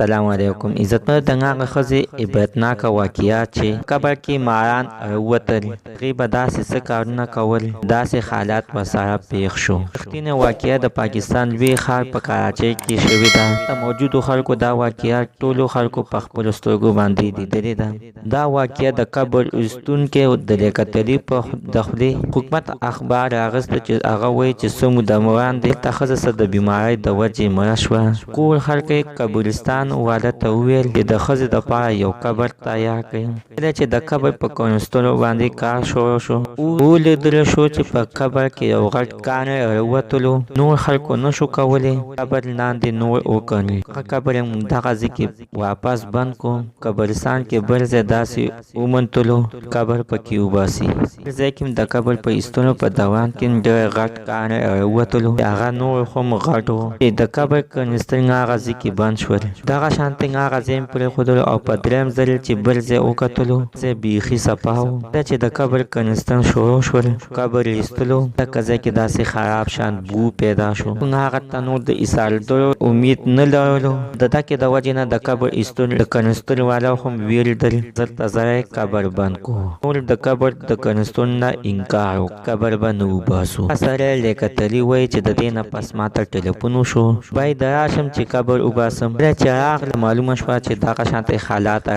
السلام علیکم. عزتمن د هغه ښځې عبرتناکه واقعات چې قبر کې ماران راووتل، هغې به داسې څه کارونه کول، داسې حالات ورسره پېښ شو. رښتینې واقعه د پاکستان لوی ښار په کراچۍ کې شوې ده. د موجودو خلکو دا واقعه ټولو خلکو په خپلو سترګو باندې لیدلې ده. دا واقعه د قبر ایستونکي د لیکتلي په د خولې حکومت اخبار راغسته چې هغه وایي چې څه موده وړاندې ته ښځه څه د بیمارۍ د وجې مړه شوه. کور خلک قبرستان والا ته وویل چې د ښځې دپاره یو قبر تیار کړي. کله چې د قبر په کونستلو باندې کار شروع شو، ولیدل شو چې په قبر کې یو غټ کاڼی راووتلو. نور خلکو نشو کولی قبر لاندې نور وکړي. هغه قبر یې همدغه ځای کې واپس بند کړو. قبرستان کې بل ځای داسې وموندلو قبر پکې وباسي. بل ځای کې د قبر په ایستلو په دوران کې ډېر غټ کاڼی راووتلو. هغه نور هم غټ و چې د قبر کنستل هغه ځای کې بند شول. دغه شانتې هغه ځای مې پرېښودلو او په درېیم ځل چې بل ځای وکتلو، ځای بیخي صفا و. کله چې د قبر کنستل شروع شول، قبر ایستلو، دغه ځای کې داسې خراب شان بو پیدا شو. هغه ته نور د ایستلو امید نه لرلو. د دغې د وجې نه د قبر ایستلو د کنستل والا هم ویلېدل زر ته زر قبر بند کړو. نور د قبر د کنستلو نه انکار وکړ، قبر به نه وباسو. سړی لیکتلي وایي چې د دې نه پس ماته ټلیفون وشو، باید راشم چې قبر وباسم. کله چې راغله معلومه شوه چې دغه شانتې حالات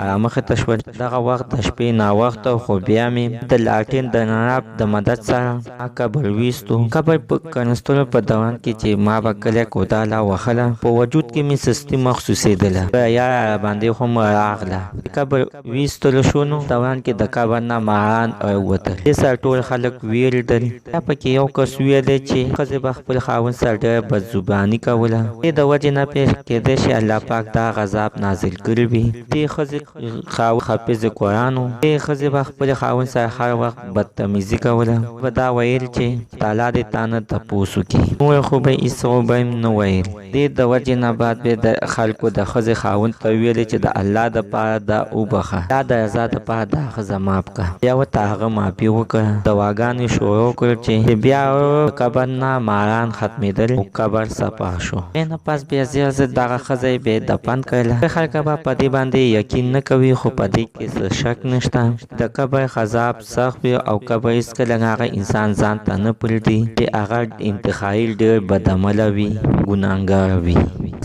رامخته شول. دغه وخت د شپې ناوخته، خو بیا مې د لاټین د نراب د مدد سره قبر ویستو. قبر په کنستلو په دوران کې چې ما به کله کوداله وهله، په وجود کې مې سستي محسوسېدله. یا باندې هم راغله. قبر ویستلو شو نو دوران کې د قبر نه ماران راووتل. دې سره ټول خلک ویرېدل. بیا پکې یو کس ویلی چې ښځې به خپل خاوند سره ډېره بدزباني کوله. دې د وجې نه پیښ کېدی شي الله پاک دا غذاب نازل کړی وي. دې ښځې حافظ قرآن و. دې ښځې به خپل خاوند سره هر وخت بدتمیزي کوله. به دا ویل چې تعالی دې تا نه تپوس وکړي. نور خو به هېڅ به یې نه ویل. دې د وجې نه بعد به د خلکو د ښځې خاوند ته ویلې چې د الله دپاره دا وبخه، دا د رضا دپاره دا ښځه ماف کړه. بیا ورته هغه معافي وکړه. دواګانې شروع کړل چې بیا قبر نه ماران ختمېدل او قبر صفا شو. نه پس بیا زر زر دغه ښځه یې بیا دفن کړله. خلک به په دې باندې یقین نه کوي، خو په دې کې څه شک نشته. د قبر غذاب سخت وي او قبر هېڅکله هغه انسان ځان ته نه پرېږدي چې هغه انتهایي ډېر بدعمله وي، ګناهګار وي.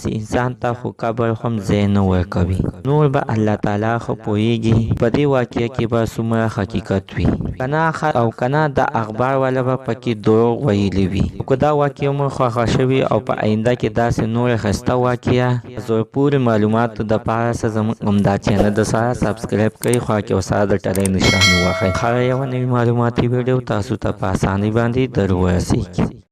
انسان ته خو قبر هم ځای نه ورکوي. نور به الله تعالی خو پوهېږي په دې واقعه کې به څومره حقیقت وي. او کنه د اخبار والا به پکې دروغ ویلي وي. که دا واقعه مو خوښه شوي او په آینده کې داسې نور ښایسته واقعه زور پورې معلوماتو دپاره زموږ همدا چینل د سره سبسکرائب کړئ، خوا کې ورسره د ټلۍ نښان ووهئ. هره یوه نوې معلوماتي ویډیو تاسو ته په اسانۍ باندې در ورسېږي.